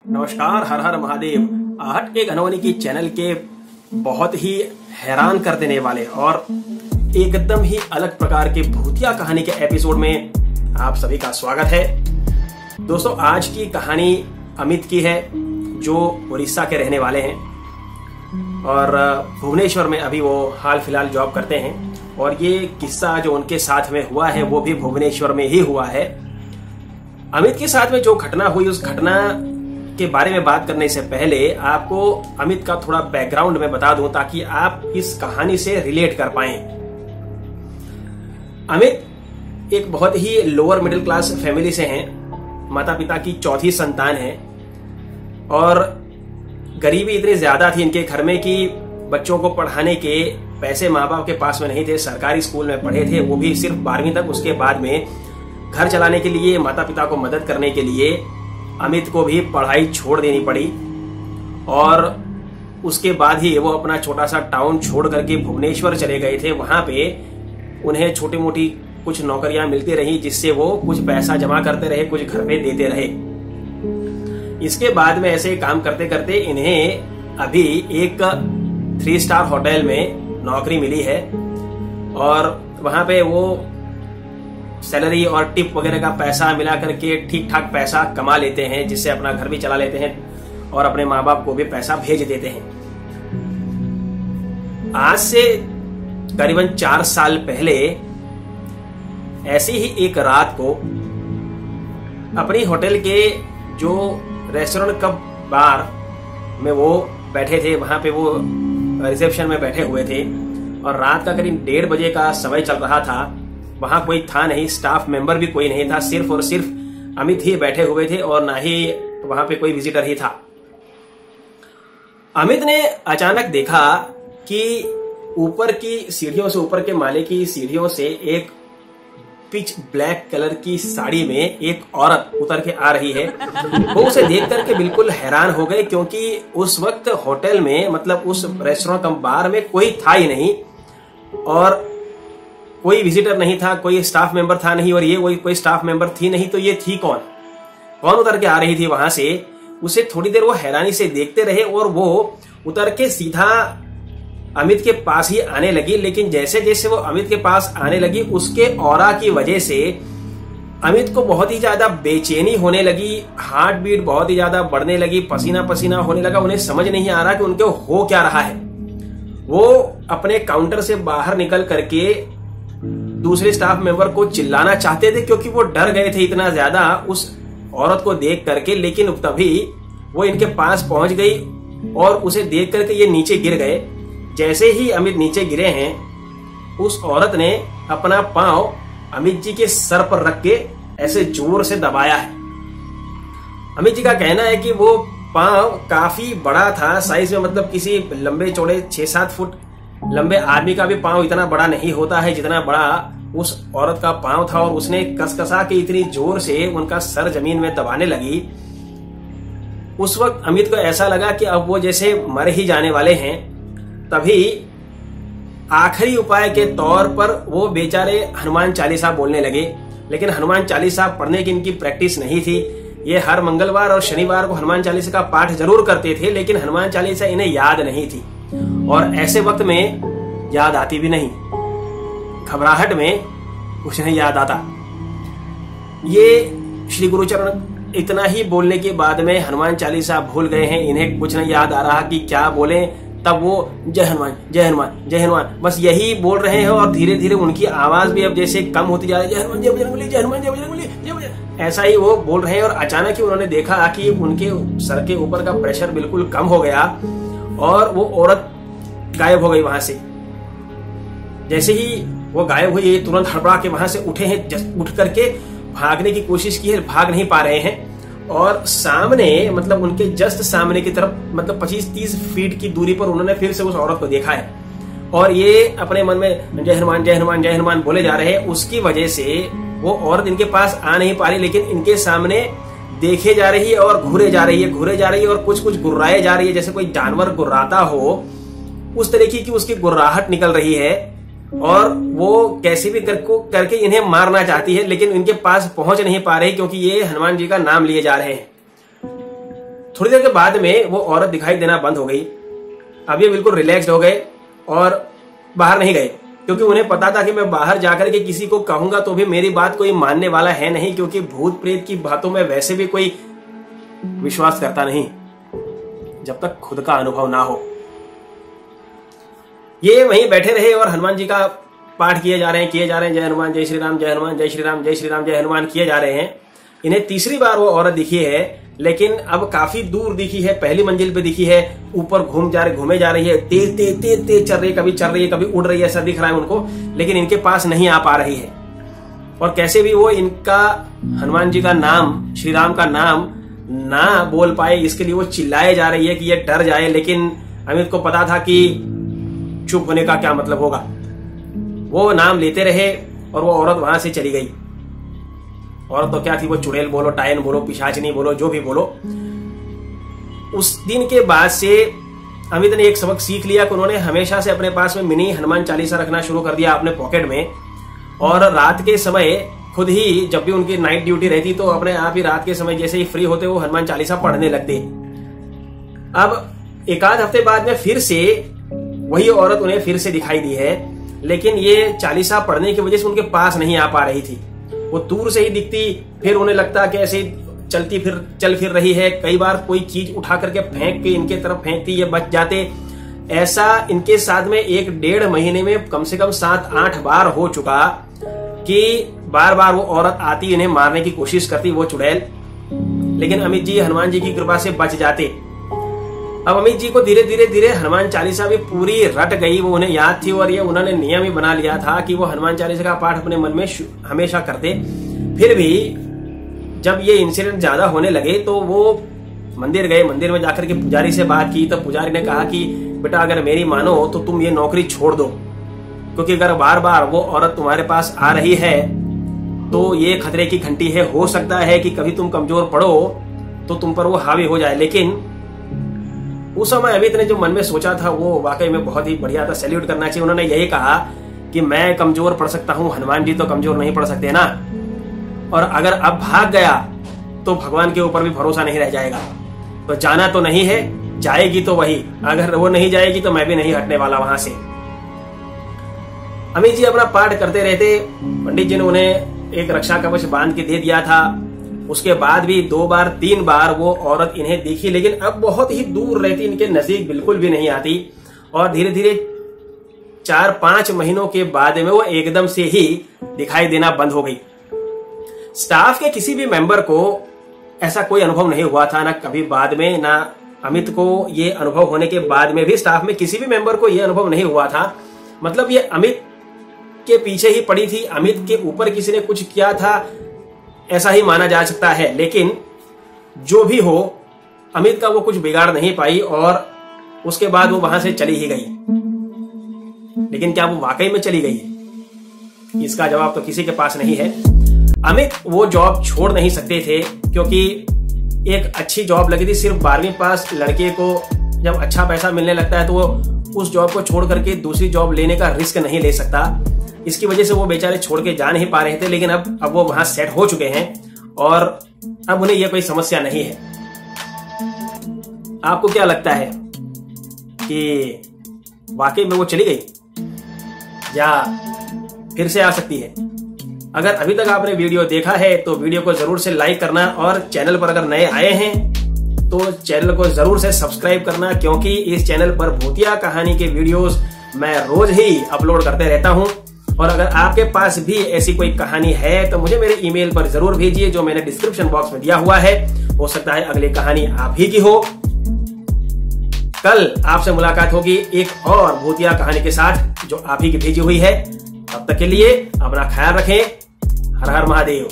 नमस्कार, हर हर महादेव। आहट के घनौनी की चैनल के बहुत ही हैरान कर देने वाले और एकदम ही अलग प्रकार के भूतिया कहानी के एपिसोड में आप सभी का स्वागत है। दोस्तों, आज की कहानी अमित की है, जो उड़ीसा के रहने वाले हैं और भुवनेश्वर में अभी वो हाल फिलहाल जॉब करते हैं। और ये किस्सा जो उनके साथ में हुआ है वो भी भुवनेश्वर में ही हुआ है। अमित के साथ में जो घटना हुई, उस घटना के बारे में बात करने से पहले आपको अमित का थोड़ा बैकग्राउंड में बता दूं ताकि आप इस कहानी से रिलेट कर पाएं। अमित एक बहुत ही लोअर मिडिल क्लास फैमिली से हैं। माता पिता की चौथी संतान है और गरीबी इतनी ज्यादा थी इनके घर में कि बच्चों को पढ़ाने के पैसे माँ बाप के पास में नहीं थे। सरकारी स्कूल में पढ़े थे, वो भी सिर्फ 12वीं तक। उसके बाद में घर चलाने के लिए, माता पिता को मदद करने के लिए अमित को भी पढ़ाई छोड़ देनी पड़ी। और उसके बाद ही वो अपना छोटा सा टाउन छोड़ करके भुवनेश्वर चले गए थे। वहां पे उन्हें छोटी मोटी कुछ नौकरियां मिलती रही, जिससे वो कुछ पैसा जमा करते रहे, कुछ घर पे देते रहे। इसके बाद में ऐसे काम करते करते इन्हें अभी एक 3 स्टार होटल में नौकरी मिली है और वहां पे वो सैलरी और टिप वगैरह का पैसा मिला करके ठीक ठाक पैसा कमा लेते हैं, जिससे अपना घर भी चला लेते हैं और अपने माँ बाप को भी पैसा भेज देते हैं। आज से करीबन 4 साल पहले ऐसी ही एक रात को अपनी होटल के जो रेस्टोरेंट कब बार में वो बैठे थे, वहां पे वो रिसेप्शन में बैठे हुए थे और रात का करीब 1:30 बजे का समय चल रहा था। वहां कोई था नहीं, स्टाफ मेंबर भी कोई नहीं था, सिर्फ और सिर्फ अमित ही बैठे हुए थे और ना ही वहां पे कोई विजिटर ही था। अमित ने अचानक देखा कि ऊपर की सीढ़ियों से, ऊपर के माले की सीढ़ियों से एक पिच ब्लैक कलर की साड़ी में एक औरत उतर के आ रही है। वो उसे देख करके बिल्कुल हैरान हो गए, क्योंकि उस वक्त होटल में, मतलब उस रेस्टोरेंट कम बार में कोई था ही नहीं और कोई विजिटर नहीं था, कोई स्टाफ मेंबर था नहीं और ये कोई स्टाफ मेंबर थी नहीं। तो ये थी कौन उतर के आ रही थी वहां से? उसे थोड़ी देर वो हैरानी से देखते रहे और वो उतर के सीधा अमित के पास ही आने लगी। लेकिन जैसे जैसे वो अमित के पास आने लगी, उसके ऑरा की वजह से अमित को बहुत ही ज्यादा बेचैनी होने लगी, हार्ट बीट बहुत ही ज्यादा बढ़ने लगी, पसीना पसीना होने लगा। उन्हें समझ नहीं आ रहा कि उनको हो क्या रहा है। वो अपने काउंटर से बाहर निकल करके दूसरे स्टाफ मेंबर को चिल्लाना चाहते थे, क्योंकि वो डर गए थे इतना ज्यादा उस औरत को देख करके। लेकिन तभी वो इनके पास पहुंच गई और उसे देख करके ये नीचे गिर गए। जैसे ही अमित नीचे गिरे हैं, उस औरत ने अपना पांव अमित जी के सर पर रख के ऐसे जोर से दबाया है। अमित जी का कहना है कि वो पांव काफी बड़ा था साइज में, मतलब किसी लंबे चौड़े 6-7 फुट लंबे आदमी का भी पांव इतना बड़ा नहीं होता है जितना बड़ा उस औरत का पांव था। और उसने कसकसा के इतनी जोर से उनका सर जमीन में दबाने लगी। उस वक्त अमित को ऐसा लगा कि अब वो जैसे मर ही जाने वाले हैं। तभी आखिरी उपाय के तौर पर वो बेचारे हनुमान चालीसा बोलने लगे। लेकिन हनुमान चालीसा पढ़ने की इनकी प्रैक्टिस नहीं थी। ये हर मंगलवार और शनिवार को हनुमान चालीसा का पाठ जरूर करते थे, लेकिन हनुमान चालीसा इन्हें याद नहीं थी और ऐसे वक्त में याद आती भी नहीं। घबराहट में कुछ नहीं याद आता। ये श्री गुरुचरण इतना ही बोलने के बाद में हनुमान चालीसा भूल गए हैं। इन्हें कुछ नहीं याद आ रहा कि क्या बोले। तब वो जय हनुमान जय हनुमान जय हनुमान बस यही बोल रहे हैं और धीरे धीरे उनकी आवाज भी अब जैसे कम होती जा रही है। जय हनुमान जय बजरंगबली, जय हनुमान जय बजरंगबली, जय बजरंग, ऐसा ही वो बोल रहे हैं। और अचानक ही उन्होंने देखा कि उनके सर के ऊपर का प्रेशर बिल्कुल कम हो गया और वो औरत गायब हो गई वहां से। जैसे ही वो गायब हुई, ये तुरंत हड़बड़ा के वहां से उठे हैं। उठ करके भागने की कोशिश की है, भाग नहीं पा रहे हैं। और सामने, मतलब उनके जस्ट सामने की तरफ, मतलब 25-30 फीट की दूरी पर उन्होंने फिर से उस औरत को देखा है और ये अपने मन में जय हनुमान जय हनुमान जय हनुमान बोले जा रहे हैं। उसकी वजह से वो औरत इनके पास आ नहीं पा रही, लेकिन इनके सामने देखे जा रही है और घूरे जा रही है और कुछ कुछ गुर्राए जा रही है, जैसे कोई जानवर गुर्राता हो उस तरीके की उसकी गुर्राहट निकल रही है। और वो कैसे भी करके इन्हें मारना चाहती है, लेकिन इनके पास पहुंच नहीं पा रही, क्योंकि ये हनुमान जी का नाम लिए जा रहे हैं। थोड़ी देर के बाद में वो औरत दिखाई देना बंद हो गई। अब ये बिल्कुल रिलैक्स्ड हो गए और बाहर नहीं गए, क्योंकि उन्हें पता था कि मैं बाहर जाकर के किसी को कहूंगा तो भी मेरी बात कोई मानने वाला है नहीं, क्योंकि भूत प्रेत की बातों में वैसे भी कोई विश्वास करता नहीं जब तक खुद का अनुभव ना हो। ये वहीं बैठे रहे और हनुमान जी का पाठ किए जा रहे हैं, जय हनुमान, जय श्री राम, जय हनुमान, जय श्री राम, जय श्री राम, जय हनुमान किए जा रहे हैं। इन्हें तीसरी बार वो औरत दिखी है, लेकिन अब काफी दूर दिखी है, पहली मंजिल पे दिखी है, ऊपर घूमे जा रही है, तेज तेज तेज तेज चल रही है, कभी चल रही है कभी उड़ रही है, ऐसा दिख रहा है उनको, लेकिन इनके पास नहीं आ पा रही है। और कैसे भी वो इनका हनुमान जी का नाम, श्री राम का नाम ना बोल पाए, इसके लिए वो चिल्लाए जा रही है कि ये डर जाए, लेकिन अमित को पता था कि चुप होने का क्या मतलब होगा। वो नाम लेते रहे और वो औरत वहां से चली गई। औरत तो क्या थी, वो चुड़ैल बोलो, टायन बोलो, पिशाचनी बोलो, जो भी बोलो। उस दिन के बाद से अमित ने एक सबक सीख लिया कि उन्होंने हमेशा से अपने पास में मिनी हनुमान चालीसा रखना शुरू कर दिया अपने पॉकेट में, और रात के समय खुद ही जब भी उनकी नाइट ड्यूटी रहती तो अपने आप ही रात के समय जैसे ही फ्री होते वो हनुमान चालीसा पढ़ने लगते। अब एक आध हफ्ते बाद में फिर से वही औरत उन्हें फिर से दिखाई दी है, लेकिन ये चालीसा पढ़ने की वजह से उनके पास नहीं आ पा रही थी। वो दूर से ही दिखती, फिर उन्हें लगता कि ऐसे चल फिर रही है। कई बार कोई चीज उठा करके फेंक के इनके तरफ फेंकती, ये बच जाते। ऐसा इनके साथ में 1-1.5 महीने में कम से कम 7-8 बार हो चुका कि बार बार वो औरत आती, इन्हें मारने की कोशिश करती, वो चुड़ैल, लेकिन अमित जी हनुमान जी की कृपा से बच जाते। अब अमित जी को धीरे धीरे हनुमान चालीसा भी पूरी रट गई, वो उन्हें याद थी और ये उन्होंने नियम ही बना लिया था कि वो हनुमान चालीसा का पाठ अपने मन में हमेशा करते। फिर भी जब ये इंसिडेंट ज्यादा होने लगे तो वो मंदिर गए, मंदिर में जाकर के पुजारी से बात की, तो पुजारी ने कहा कि बेटा अगर मेरी मानो तो तुम ये नौकरी छोड़ दो, क्योंकि अगर बार बार वो औरत तुम्हारे पास आ रही है तो ये खतरे की घंटी है। हो सकता है कि कभी तुम कमजोर पड़ो तो तुम पर वो हावी हो जाए। लेकिन उस समय अमित ने जो मन में सोचा था वो वाकई में बहुत ही बढ़िया था, सैल्यूट करना चाहिए। उन्होंने यही कहा कि मैं कमजोर पड़ सकता हूं, हनुमान जी तो कमजोर नहीं पड़ सकते ना, और अगर अब भाग गया तो भगवान के ऊपर भी भरोसा नहीं रह जाएगा। तो जाना तो नहीं है, जाएगी तो वही, अगर वो नहीं जाएगी तो मैं भी नहीं हटने वाला वहां से। अमित जी अपना पाठ करते रहते। पंडित जी ने उन्हें एक रक्षा कवच बांध के दे दिया था। उसके बाद भी 2-3 बार वो औरत इन्हें दिखी, लेकिन अब बहुत ही दूर रहती, इनके नजदीक बिल्कुल भी नहीं आती। और धीरे धीरे 4-5 महीनों के बाद में वो एकदम से ही दिखाई देना बंद हो गई। स्टाफ के किसी भी मेंबर को ऐसा कोई अनुभव नहीं हुआ था, ना कभी बाद में, ना अमित को ये अनुभव होने के बाद में भी स्टाफ में किसी भी मेंबर को ये अनुभव नहीं हुआ था। मतलब ये अमित के पीछे ही पड़ी थी, अमित के ऊपर किसी ने कुछ किया था, ऐसा ही माना जा सकता है। लेकिन जो भी हो, अमित का वो कुछ बिगाड़ नहीं पाई और उसके बाद वो वहां से चली ही गई। लेकिन क्या वो वाकई में चली गई है, इसका जवाब तो किसी के पास नहीं है। अमित वो जॉब छोड़ नहीं सकते थे, क्योंकि एक अच्छी जॉब लगी थी। सिर्फ 12वीं पास लड़के को जब अच्छा पैसा मिलने लगता है तो वो उस जॉब को छोड़ करके दूसरी जॉब लेने का रिस्क नहीं ले सकता। इसकी वजह से वो बेचारे छोड़ के जा नहीं पा रहे थे। लेकिन अब वो वहां सेट हो चुके हैं और अब उन्हें यह कोई समस्या नहीं है। आपको क्या लगता है कि वाकई में वो चली गई या फिर से आ सकती है? अगर अभी तक आपने वीडियो देखा है तो वीडियो को जरूर से लाइक करना, और चैनल पर अगर नए आए हैं तो चैनल को जरूर से सब्सक्राइब करना, क्योंकि इस चैनल पर भूतिया कहानी के वीडियोस मैं रोज ही अपलोड करते रहता हूं। और अगर आपके पास भी ऐसी कोई कहानी है तो मुझे मेरे ईमेल पर जरूर भेजिए, जो मैंने डिस्क्रिप्शन बॉक्स में दिया हुआ है। हो सकता है अगली कहानी आप ही की हो। कल आपसे मुलाकात होगी एक और भूतिया कहानी के साथ जो आप ही की भेजी हुई है। तब तक के लिए अपना ख्याल रखें। हर हर महादेव।